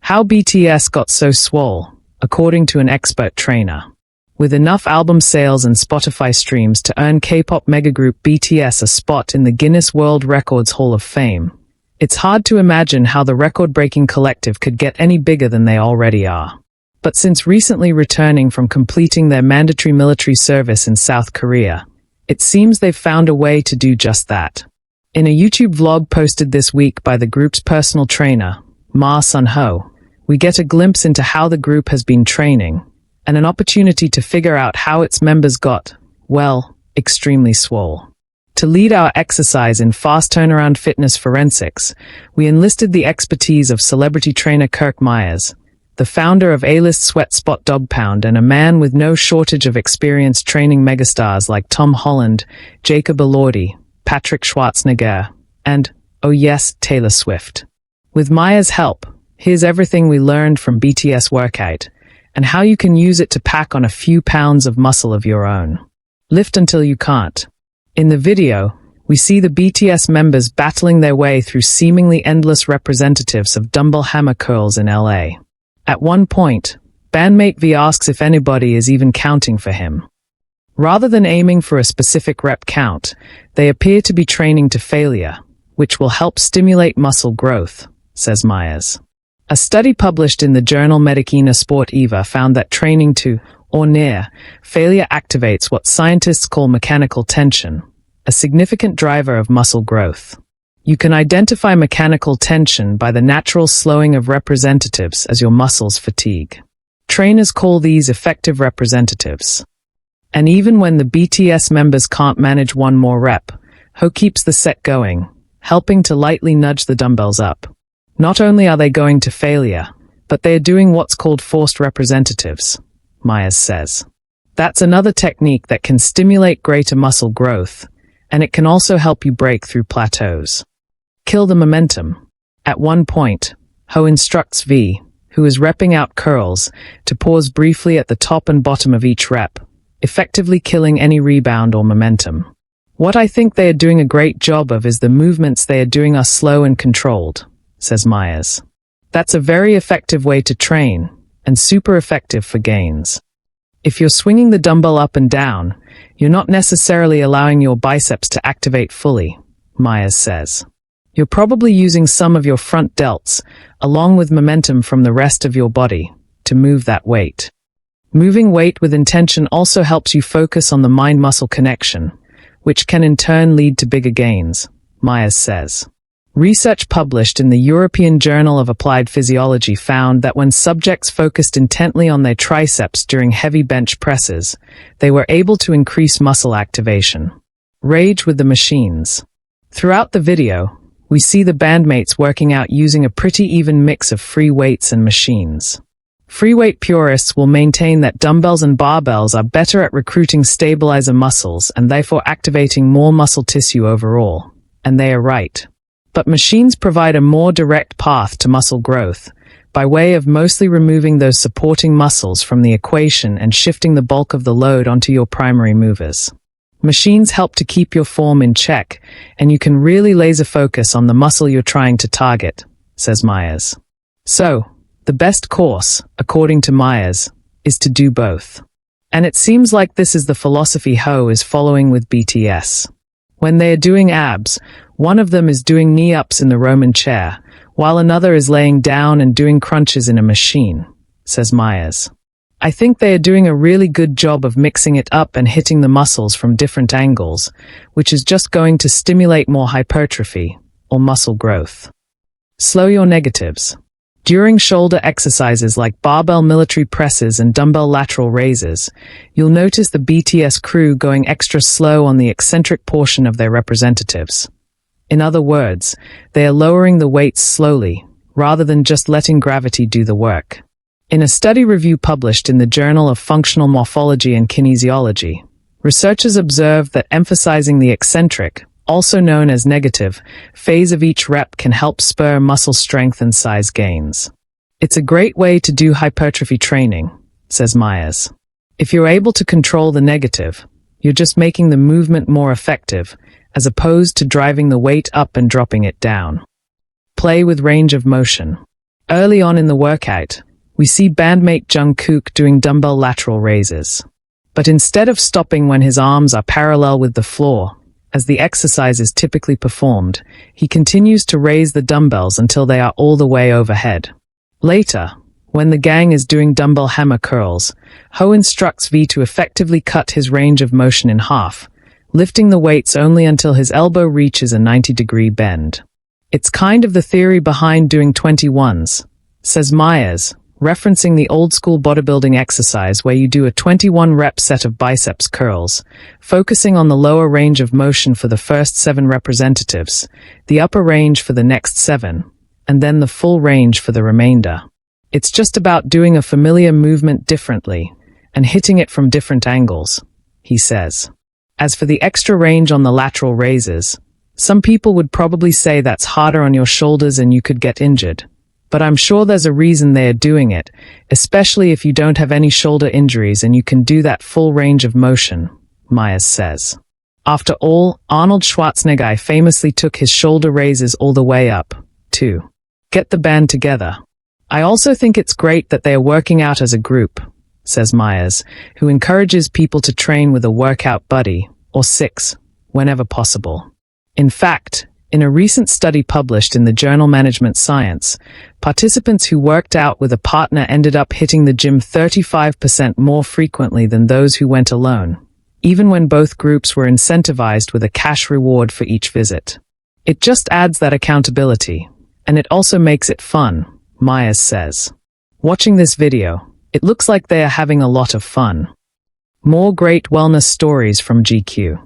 How BTS got so swole, according to an expert trainer. With enough album sales and Spotify streams to earn K-pop megagroup BTS a spot in the Guinness World Records Hall of Fame, it's hard to imagine how the record-breaking collective could get any bigger than they already are. But since recently returning from completing their mandatory military service in South Korea, it seems they've found a way to do just that. In a YouTube vlog posted this week by the group's personal trainer, Ma Sun-ho, we get a glimpse into how the group has been training, and an opportunity to figure out how its members got, well, extremely swole. To lead our exercise in fast turnaround fitness forensics, we enlisted the expertise of celebrity trainer Kirk Myers, the founder of A-list Sweat Spot Dog Pound and a man with no shortage of experience training megastars like Tom Holland, Jacob Elordi, Patrick Schwarzenegger, and, oh yes, Taylor Swift. With Myers' help, here's everything we learned from BTS workout, and how you can use it to pack on a few pounds of muscle of your own. Lift until you can't. In the video, we see the BTS members battling their way through seemingly endless representatives of dumbbell hammer curls in LA. At one point, bandmate V asks if anybody is even counting for him. Rather than aiming for a specific rep count, they appear to be training to failure, which will help stimulate muscle growth, says Myers. A study published in the journal Medicina Sport Eva found that training to, or near, failure activates what scientists call mechanical tension, a significant driver of muscle growth. You can identify mechanical tension by the natural slowing of representatives as your muscles fatigue. Trainers call these effective representatives. And even when the BTS members can't manage one more rep, Ho keeps the set going, helping to lightly nudge the dumbbells up. Not only are they going to failure, but they are doing what's called forced representatives, Myers says. That's another technique that can stimulate greater muscle growth, and it can also help you break through plateaus. Kill the momentum. At one point, Ho instructs V, who is repping out curls, to pause briefly at the top and bottom of each rep, effectively killing any rebound or momentum. What I think they are doing a great job of is the movements they are doing are slow and controlled, says Myers. That's a very effective way to train, and super effective for gains. If you're swinging the dumbbell up and down, you're not necessarily allowing your biceps to activate fully, Myers says. You're probably using some of your front delts, along with momentum from the rest of your body, to move that weight. Moving weight with intention also helps you focus on the mind-muscle connection, which can in turn lead to bigger gains, Myers says. Research published in the European Journal of Applied Physiology found that when subjects focused intently on their triceps during heavy bench presses, they were able to increase muscle activation. Rage with the machines. Throughout the video, we see the bandmates working out using a pretty even mix of free weights and machines. Free weight purists will maintain that dumbbells and barbells are better at recruiting stabilizer muscles and therefore activating more muscle tissue overall, and they are right. But machines provide a more direct path to muscle growth, by way of mostly removing those supporting muscles from the equation and shifting the bulk of the load onto your primary movers. Machines help to keep your form in check, and you can really laser focus on the muscle you're trying to target, says Myers. So, the best course, according to Myers, is to do both. And it seems like this is the philosophy Ho is following with BTS. When they are doing abs, one of them is doing knee-ups in the Roman chair, while another is laying down and doing crunches in a machine, says Myers. I think they are doing a really good job of mixing it up and hitting the muscles from different angles, which is just going to stimulate more hypertrophy, or muscle growth. Slow your negatives. During shoulder exercises like barbell military presses and dumbbell lateral raises, you'll notice the BTS crew going extra slow on the eccentric portion of their representatives. In other words, they are lowering the weights slowly, rather than just letting gravity do the work. In a study review published in the Journal of Functional Morphology and Kinesiology, researchers observed that emphasizing the eccentric, also known as negative, phase of each rep can help spur muscle strength and size gains. It's a great way to do hypertrophy training, says Myers. If you're able to control the negative, you're just making the movement more effective, as opposed to driving the weight up and dropping it down. Play with range of motion. Early on in the workout, we see bandmate Jungkook doing dumbbell lateral raises. But instead of stopping when his arms are parallel with the floor, as the exercise is typically performed, he continues to raise the dumbbells until they are all the way overhead. Later, when the gang is doing dumbbell hammer curls, Ho instructs V to effectively cut his range of motion in half, lifting the weights only until his elbow reaches a 90-degree bend. It's kind of the theory behind doing 21s, says Myers, referencing the old-school bodybuilding exercise where you do a 21-rep set of biceps curls, focusing on the lower range of motion for the first 7 representatives, the upper range for the next 7, and then the full range for the remainder. It's just about doing a familiar movement differently and hitting it from different angles, he says. As for the extra range on the lateral raises, some people would probably say that's harder on your shoulders and you could get injured. But I'm sure there's a reason they are doing it, especially if you don't have any shoulder injuries and you can do that full range of motion, Myers says. After all, Arnold Schwarzenegger famously took his shoulder raises all the way up, too. Get the band together. I also think it's great that they are working out as a group, says Myers, who encourages people to train with a workout buddy, or 6, whenever possible. In fact, in a recent study published in the journal Management Science, participants who worked out with a partner ended up hitting the gym 35% more frequently than those who went alone, even when both groups were incentivized with a cash reward for each visit. It just adds that accountability, and it also makes it fun, Myers says. Watching this video, it looks like they are having a lot of fun. More great wellness stories from GQ.